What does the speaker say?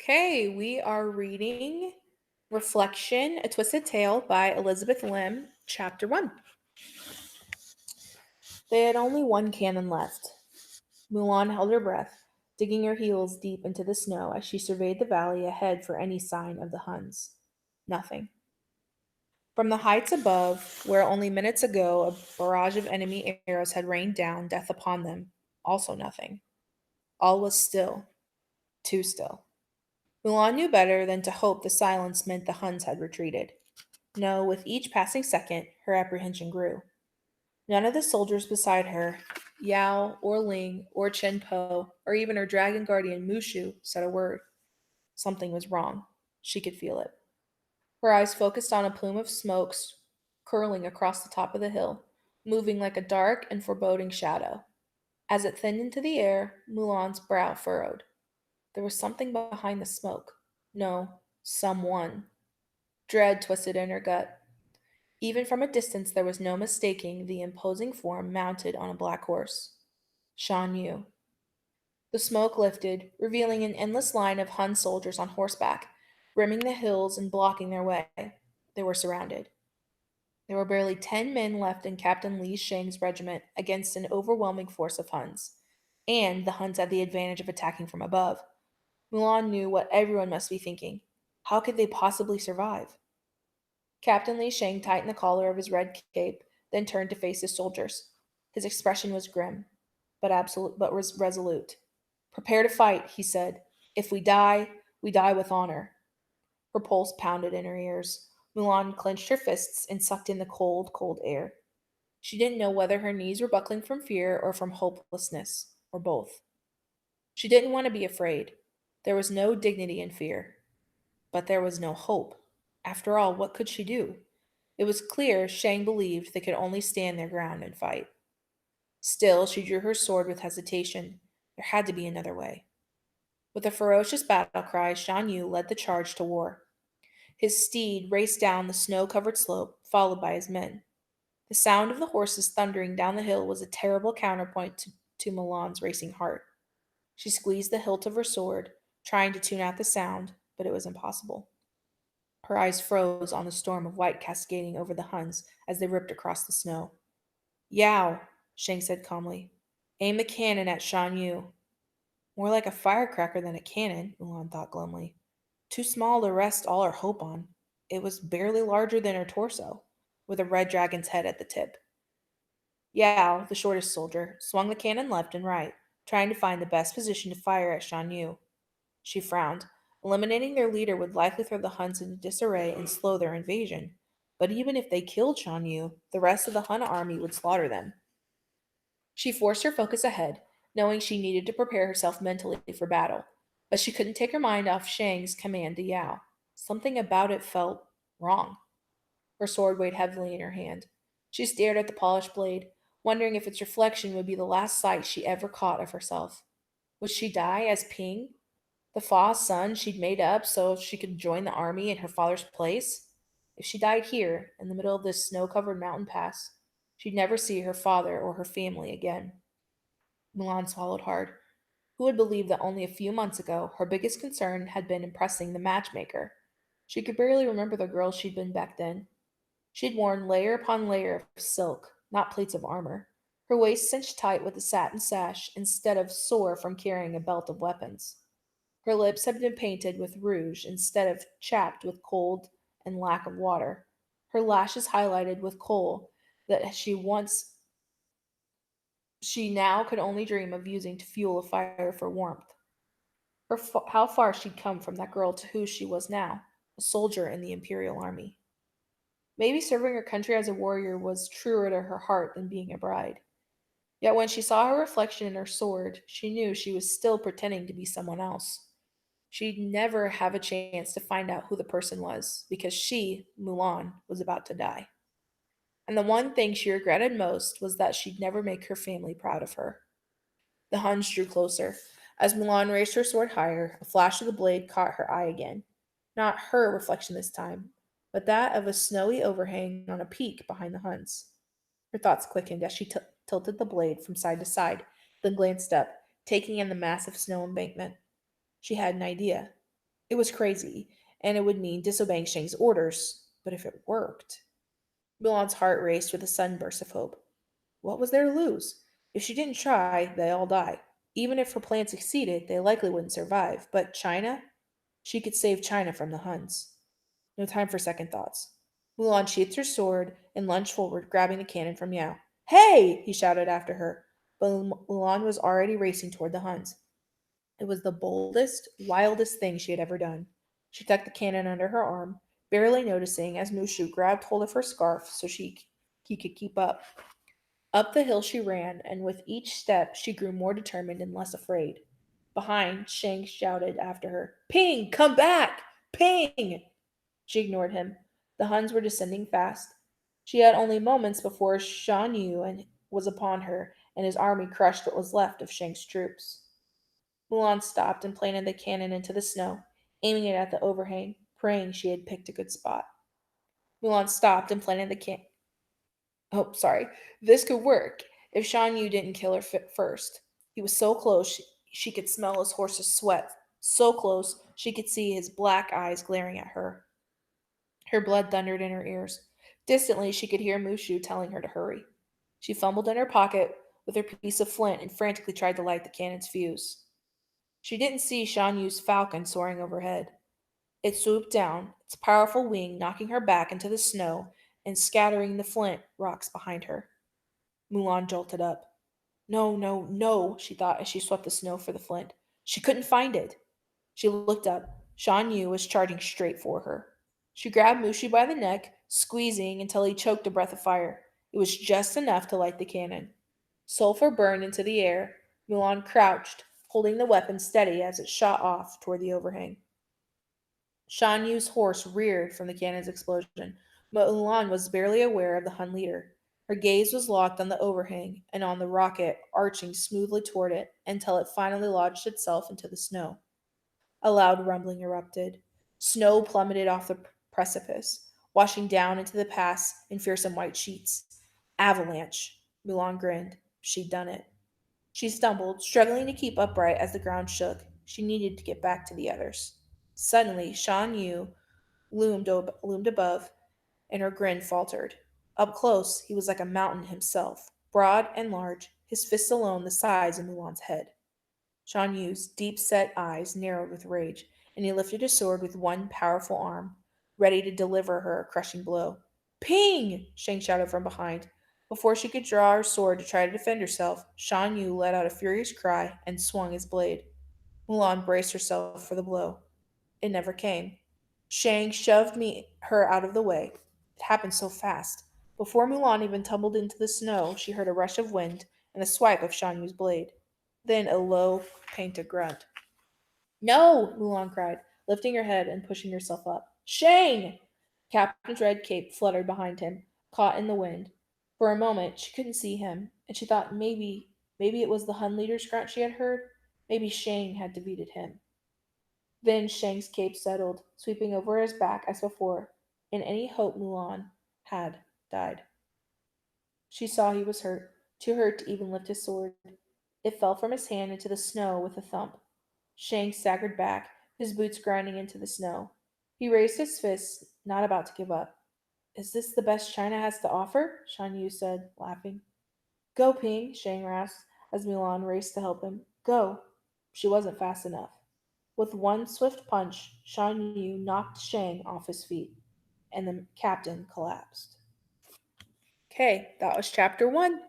Okay, we are reading Reflection, A Twisted Tale by Elizabeth Lim, Chapter 1. They had only one cannon left. Mulan held her breath, digging her heels deep into the snow as she surveyed the valley ahead for any sign of the Huns. Nothing. From the heights above, where only minutes ago a barrage of enemy arrows had rained down death upon them, also nothing. All was still, too still. Mulan knew better than to hope the silence meant the Huns had retreated. No, with each passing second, her apprehension grew. None of the soldiers beside her, Yao or Ling or Chen Po, or even her dragon guardian Mushu, said a word. Something was wrong. She could feel it. Her eyes focused on a plume of smoke curling across the top of the hill, moving like a dark and foreboding shadow. As it thinned into the air, Mulan's brow furrowed. There was something behind the smoke. No, someone. Dread twisted in her gut. Even from a distance, there was no mistaking the imposing form mounted on a black horse. Shan Yu. The smoke lifted, revealing an endless line of Hun soldiers on horseback, rimming the hills and blocking their way. They were surrounded. There were barely 10 men left in Captain Li Shang's regiment against an overwhelming force of Huns. And the Huns had the advantage of attacking from above. Mulan knew what everyone must be thinking. How could they possibly survive? Captain Li Shang tightened the collar of his red cape, then turned to face his soldiers. His expression was grim, but was resolute. "Prepare to fight," he said. "If we die with honor." Her pulse pounded in her ears. Mulan clenched her fists and sucked in the cold, cold air. She didn't know whether her knees were buckling from fear or from hopelessness, or both. She didn't want to be afraid. There was no dignity in fear. But there was no hope. After all, what could she do? It was clear Shang believed they could only stand their ground and fight. Still, she drew her sword with hesitation. There had to be another way. With a ferocious battle cry, Shan Yu led the charge to war. His steed raced down the snow covered slope, followed by his men. The sound of the horses thundering down the hill was a terrible counterpoint to Milan's racing heart. She squeezed the hilt of her sword, trying to tune out the sound, but it was impossible. Her eyes froze on the storm of white cascading over the Huns as they ripped across the snow. Yao, Shang said calmly. Aim the cannon at Shan Yu. More like a firecracker than a cannon, Mulan thought glumly. Too small to rest all her hope on. It was barely larger than her torso, with a red dragon's head at the tip. Yao, the shortest soldier, swung the cannon left and right, trying to find the best position to fire at Shan Yu. She frowned. Eliminating their leader would likely throw the Huns into disarray and slow their invasion. But even if they killed Shan Yu, the rest of the Hun army would slaughter them. She forced her focus ahead, knowing she needed to prepare herself mentally for battle. But she couldn't take her mind off Shang's command to Yao. Something about it felt wrong. Her sword weighed heavily in her hand. She stared at the polished blade, wondering if its reflection would be the last sight she ever caught of herself. Would she die as Ping, the Fa's son she'd made up so she could join the army in her father's place? If she died here, in the middle of this snow covered mountain pass, she'd never see her father or her family again. Milan swallowed hard. Who would believe that only a few months ago her biggest concern had been impressing the matchmaker? She could barely remember the girl she'd been back then. She'd worn layer upon layer of silk, not plates of armor. Her waist cinched tight with a satin sash instead of sore from carrying a belt of weapons. Her lips had been painted with rouge instead of chapped with cold and lack of water. Her lashes highlighted with kohl that she now could only dream of using to fuel a fire for warmth. How far she'd come from that girl to who she was now, a soldier in the Imperial Army. Maybe serving her country as a warrior was truer to her heart than being a bride. Yet when she saw her reflection in her sword, she knew she was still pretending to be someone else. She'd never have a chance to find out who the person was because she, Mulan, was about to die. And the one thing she regretted most was that she'd never make her family proud of her. The Huns drew closer. As Mulan raised her sword higher, a flash of the blade caught her eye again. Not her reflection this time, but that of a snowy overhang on a peak behind the Huns. Her thoughts quickened as she tilted the blade from side to side, then glanced up, taking in the massive snow embankment. She had an idea. It was crazy, and it would mean disobeying Shang's orders. But if it worked, Mulan's heart raced with a sudden burst of hope. What was there to lose? If she didn't try, they all die. Even if her plan succeeded, they likely wouldn't survive. But China? She could save China from the Huns. No time for second thoughts. Mulan sheathed her sword and lunged forward, grabbing the cannon from Yao. Hey! He shouted after her, but Mulan was already racing toward the Huns. It was the boldest, wildest thing she had ever done. She tucked the cannon under her arm, barely noticing as Mushu grabbed hold of her scarf so he could keep up. Up the hill she ran, and with each step she grew more determined and less afraid. Behind, Shang shouted after her, Ping, come back! Ping! She ignored him. The Huns were descending fast. She had only moments before Shan Yu was upon her, and his army crushed what was left of Shang's troops. Mulan stopped and planted the cannon into the snow, aiming it at the overhang, praying she had picked a good spot. Mulan stopped and planted the can. Oh, sorry. This could work if Shan Yu didn't kill her first. He was so close she could smell his horse's sweat. So close she could see his black eyes glaring at her. Her blood thundered in her ears. Distantly, she could hear Mushu telling her to hurry. She fumbled in her pocket with her piece of flint and frantically tried to light the cannon's fuse. She didn't see Shan Yu's falcon soaring overhead. It swooped down, its powerful wing knocking her back into the snow and scattering the flint rocks behind her. Mulan jolted up. No, no, no, she thought as she swept the snow for the flint. She couldn't find it. She looked up. Shan Yu was charging straight for her. She grabbed Mushu by the neck, squeezing until he choked a breath of fire. It was just enough to light the cannon. Sulfur burned into the air. Mulan crouched, holding the weapon steady as it shot off toward the overhang. Shan Yu's horse reared from the cannon's explosion, but Mulan was barely aware of the Hun leader. Her gaze was locked on the overhang and on the rocket arching smoothly toward it until it finally lodged itself into the snow. A loud rumbling erupted. Snow plummeted off the precipice, washing down into the pass in fearsome white sheets. Avalanche. Mulan grinned. She'd done it. She stumbled, struggling to keep upright as the ground shook. She needed to get back to the others. Suddenly, Shan Yu loomed above, and her grin faltered. Up close, he was like a mountain himself, broad and large, his fists alone the size of Mulan's head. Shan Yu's deep set eyes narrowed with rage, and he lifted his sword with one powerful arm, ready to deliver her a crushing blow. Ping! Shang shouted from behind. Before she could draw her sword to try to defend herself, Shan Yu let out a furious cry and swung his blade. Mulan braced herself for the blow. It never came. Shang shoved her out of the way. It happened so fast. Before Mulan even tumbled into the snow, she heard a rush of wind and the swipe of Shan Yu's blade. Then a low, plaintive grunt. No! Mulan cried, lifting her head and pushing herself up. Shang! Captain's red cape fluttered behind him, caught in the wind. For a moment she couldn't see him, and she thought maybe it was the Hun leader's grunt she had heard. Maybe Shang had defeated him. Then Shang's cape settled, sweeping over his back as before, and any hope Mulan had died. She saw he was hurt, too hurt to even lift his sword. It fell from his hand into the snow with a thump. Shang staggered back, his boots grinding into the snow. He raised his fists, not about to give up. Is this the best China has to offer? Shan Yu said, laughing. Go, Ping, Shang rasped as Mulan raced to help him. Go. She wasn't fast enough. With one swift punch, Shan Yu knocked Shang off his feet, and the captain collapsed. Okay, that was chapter 1.